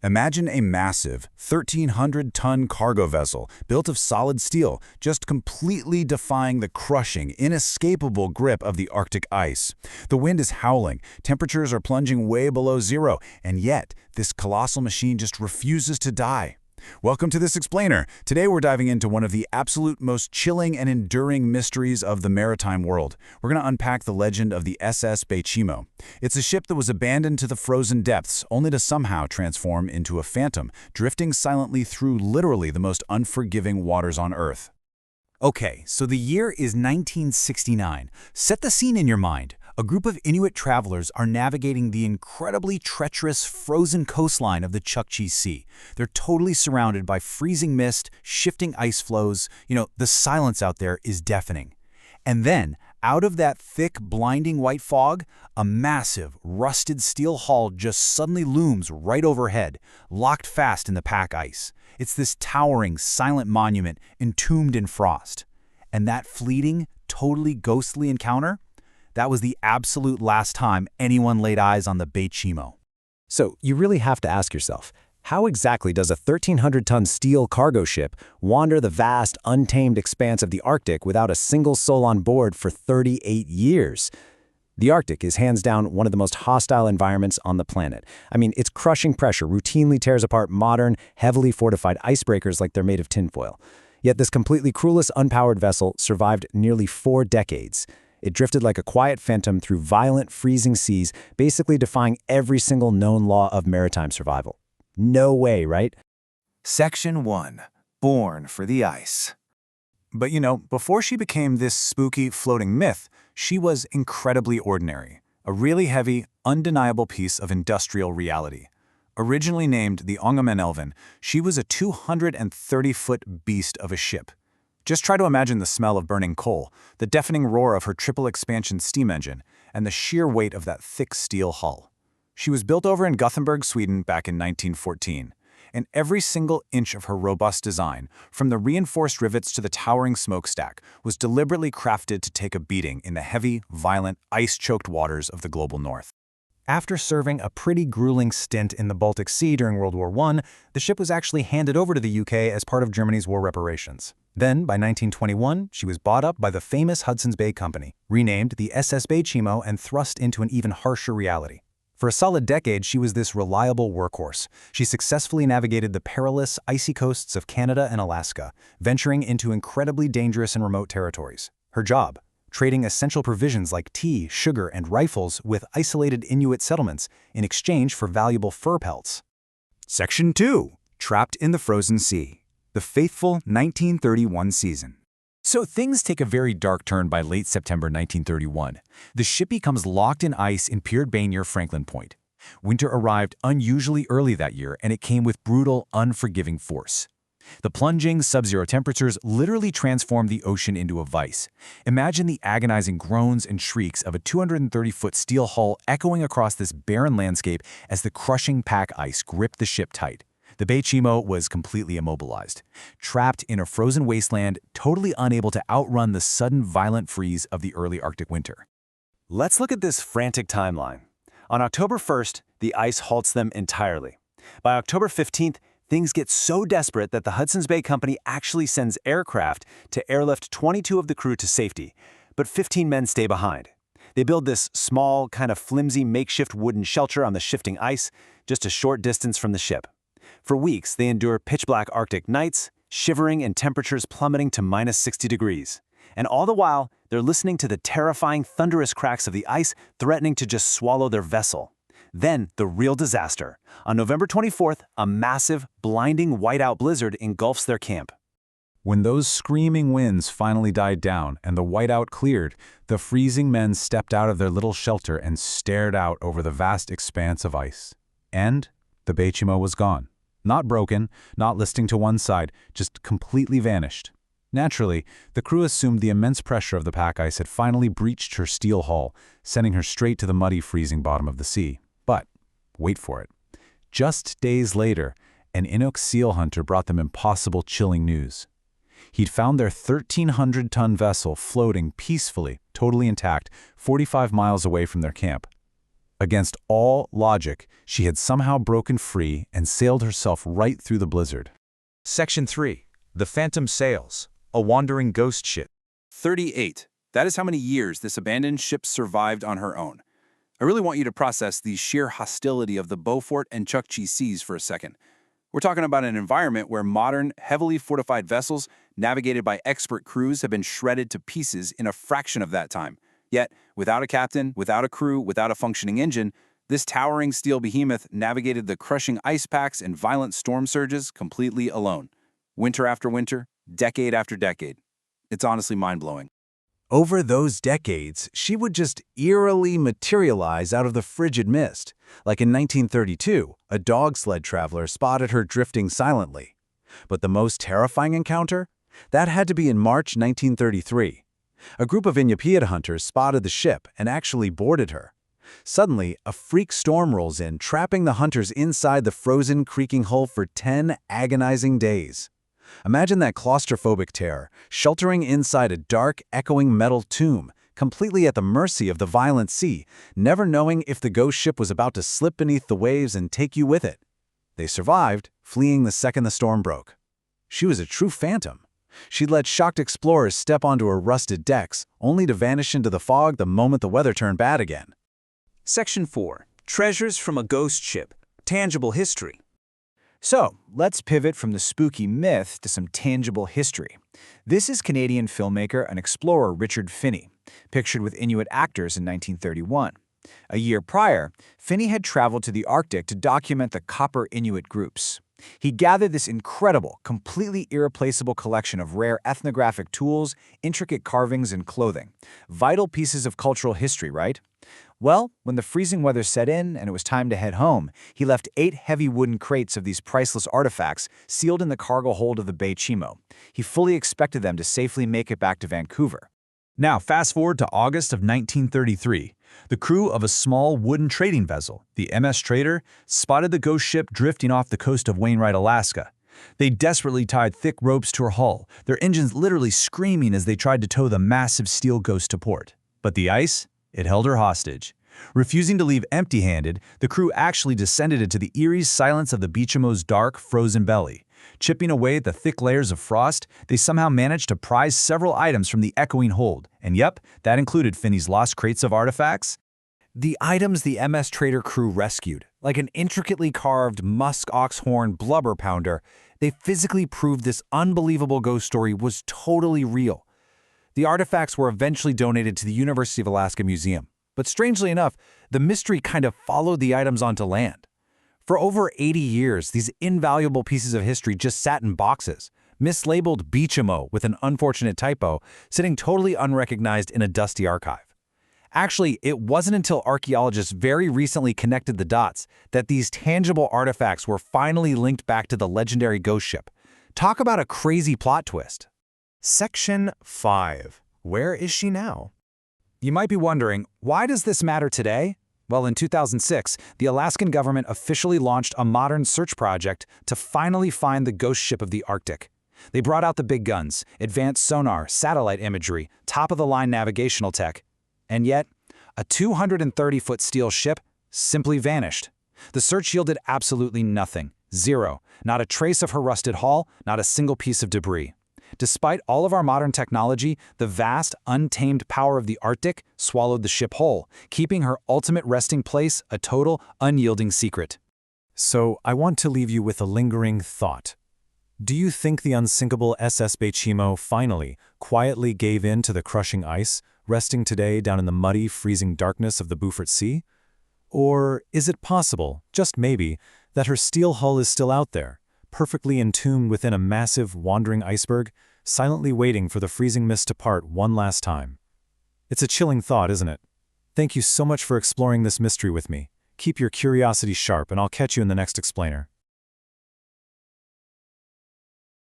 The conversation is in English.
Imagine a massive, 1,300-ton cargo vessel built of solid steel, just completely defying the crushing, inescapable grip of the Arctic ice. The wind is howling, temperatures are plunging way below zero, and yet this colossal machine just refuses to die. Welcome to This Explainer. Today we're diving into one of the absolute most chilling and enduring mysteries of the maritime world. We're going to unpack the legend of the SS Baychimo. It's a ship that was abandoned to the frozen depths, only to somehow transform into a phantom, drifting silently through literally the most unforgiving waters on Earth. Okay, so the year is 1969. Set the scene in your mind. A group of Inuit travelers are navigating the incredibly treacherous frozen coastline of the Chukchi Sea. They're totally surrounded by freezing mist, shifting ice floes. The silence out there is deafening. And then, out of that thick, blinding white fog, a massive, rusted steel hull just suddenly looms right overhead, locked fast in the pack ice. It's this towering, silent monument entombed in frost. And that fleeting, totally ghostly encounter? That was the absolute last time anyone laid eyes on the Baychimo. So you really have to ask yourself, how exactly does a 1,300-ton steel cargo ship wander the vast, untamed expanse of the Arctic without a single soul on board for 38 years? The Arctic is hands down one of the most hostile environments on the planet. Its crushing pressure routinely tears apart modern, heavily fortified icebreakers like they're made of tinfoil. Yet this completely crewless, unpowered vessel survived nearly 4 decades. It drifted like a quiet phantom through violent, freezing seas, basically defying every single known law of maritime survival. No way, right? Section 1. Born for the Ice. But before she became this spooky, floating myth, she was incredibly ordinary. A really heavy, undeniable piece of industrial reality. Originally named the Elven, she was a 230-foot beast of a ship. Just try to imagine the smell of burning coal, the deafening roar of her triple-expansion steam engine, and the sheer weight of that thick steel hull. She was built over in Gothenburg, Sweden back in 1914, and every single inch of her robust design, from the reinforced rivets to the towering smokestack, was deliberately crafted to take a beating in the heavy, violent, ice-choked waters of the global north. After serving a pretty grueling stint in the Baltic Sea during World War I, the ship was actually handed over to the UK as part of Germany's war reparations. Then, by 1921, she was bought up by the famous Hudson's Bay Company, renamed the SS Baychimo, and thrust into an even harsher reality. For a solid decade, she was this reliable workhorse. She successfully navigated the perilous, icy coasts of Canada and Alaska, venturing into incredibly dangerous and remote territories. Her job? Trading essential provisions like tea, sugar, and rifles with isolated Inuit settlements in exchange for valuable fur pelts. Section 2. Trapped in the Frozen Sea. The fateful 1931 season. So things take a very dark turn by late September 1931. The ship becomes locked in ice in Pier Bay near Franklin Point. Winter arrived unusually early that year, and it came with brutal, unforgiving force. The plunging, sub-zero temperatures literally transformed the ocean into a vice. Imagine the agonizing groans and shrieks of a 230-foot steel hull echoing across this barren landscape as the crushing pack ice gripped the ship tight. The Baychimo was completely immobilized, trapped in a frozen wasteland, totally unable to outrun the sudden violent freeze of the early Arctic winter. Let's look at this frantic timeline. On October 1st, the ice halts them entirely. By October 15th, things get so desperate that the Hudson's Bay Company actually sends aircraft to airlift 22 of the crew to safety, but 15 men stay behind. They build this small, kind of flimsy makeshift wooden shelter on the shifting ice, just a short distance from the ship. For weeks, they endure pitch-black Arctic nights, shivering and temperatures plummeting to minus 60 degrees. And all the while, they're listening to the terrifying, thunderous cracks of the ice threatening to just swallow their vessel. Then, the real disaster. On November 24th, a massive, blinding whiteout blizzard engulfs their camp. When those screaming winds finally died down and the whiteout cleared, the freezing men stepped out of their little shelter and stared out over the vast expanse of ice. And the Baychimo was gone. Not broken, not listing to one side, just completely vanished. Naturally, the crew assumed the immense pressure of the pack ice had finally breached her steel hull, sending her straight to the muddy, freezing bottom of the sea. But, wait for it. Just days later, an Inuk seal hunter brought them impossible, chilling news. He'd found their 1,300-ton vessel floating peacefully, totally intact, 45 miles away from their camp. Against all logic, she had somehow broken free and sailed herself right through the blizzard. Section 3. The Phantom Sails, a wandering ghost ship. 38. That is how many years this abandoned ship survived on her own. I really want you to process the sheer hostility of the Beaufort and Chukchi seas for a second. We're talking about an environment where modern, heavily fortified vessels, navigated by expert crews, have been shredded to pieces in a fraction of that time. Yet, without a captain, without a crew, without a functioning engine, this towering steel behemoth navigated the crushing ice packs and violent storm surges completely alone. Winter after winter, decade after decade. It's honestly mind-blowing. Over those decades, she would just eerily materialize out of the frigid mist. Like in 1932, a dog sled traveler spotted her drifting silently. But the most terrifying encounter? That had to be in March 1933. A group of Inuit hunters spotted the ship and actually boarded her. Suddenly, a freak storm rolls in, trapping the hunters inside the frozen, creaking hull for 10 agonizing days. Imagine that claustrophobic terror, sheltering inside a dark, echoing metal tomb, completely at the mercy of the violent sea, never knowing if the ghost ship was about to slip beneath the waves and take you with it. They survived, fleeing the second the storm broke. She was a true phantom. She'd let shocked explorers step onto her rusted decks, only to vanish into the fog the moment the weather turned bad again. Section 4. Treasures from a Ghost Ship, Tangible History. So, let's pivot from the spooky myth to some tangible history. This is Canadian filmmaker and explorer Richard Finney, pictured with Inuit actors in 1931. A year prior, Finney had traveled to the Arctic to document the Copper Inuit groups. He gathered this incredible, completely irreplaceable collection of rare ethnographic tools, intricate carvings, and clothing. Vital pieces of cultural history, right? Well, when the freezing weather set in and it was time to head home, he left 8 heavy wooden crates of these priceless artifacts sealed in the cargo hold of the Baychimo. He fully expected them to safely make it back to Vancouver. Now, fast forward to August of 1933. The crew of a small wooden trading vessel, the MS Trader, spotted the ghost ship drifting off the coast of Wainwright, Alaska. They desperately tied thick ropes to her hull, their engines literally screaming as they tried to tow the massive steel ghost to port. But the ice? It held her hostage. Refusing to leave empty-handed, the crew actually descended into the eerie silence of the Baychimo's dark, frozen belly. Chipping away at the thick layers of frost, they somehow managed to prize several items from the echoing hold. And yep, that included Finney's lost crates of artifacts. The items the MS Trader crew rescued, like an intricately carved musk ox horn blubber pounder, they physically proved this unbelievable ghost story was totally real. The artifacts were eventually donated to the University of Alaska Museum. But strangely enough, the mystery kind of followed the items onto land. For over 80 years, these invaluable pieces of history just sat in boxes, mislabeled Baychimo with an unfortunate typo, sitting totally unrecognized in a dusty archive. Actually, it wasn't until archaeologists very recently connected the dots that these tangible artifacts were finally linked back to the legendary ghost ship. Talk about a crazy plot twist. Section 5. Where is she now? You might be wondering, why does this matter today? Well, in 2006, the Alaskan government officially launched a modern search project to finally find the ghost ship of the Arctic. They brought out the big guns, advanced sonar, satellite imagery, top-of-the-line navigational tech. And yet, a 230-foot steel ship simply vanished. The search yielded absolutely nothing. Zero. Not a trace of her rusted hull, not a single piece of debris. Despite all of our modern technology, the vast, untamed power of the Arctic swallowed the ship whole, keeping her ultimate resting place a total, unyielding secret. So I want to leave you with a lingering thought. Do you think the unsinkable SS Baychimo finally, quietly gave in to the crushing ice, resting today down in the muddy, freezing darkness of the Beaufort Sea? Or is it possible, just maybe, that her steel hull is still out there, perfectly entombed within a massive, wandering iceberg, silently waiting for the freezing mist to part one last time? It's a chilling thought, isn't it? Thank you so much for exploring this mystery with me. Keep your curiosity sharp, and I'll catch you in the next explainer.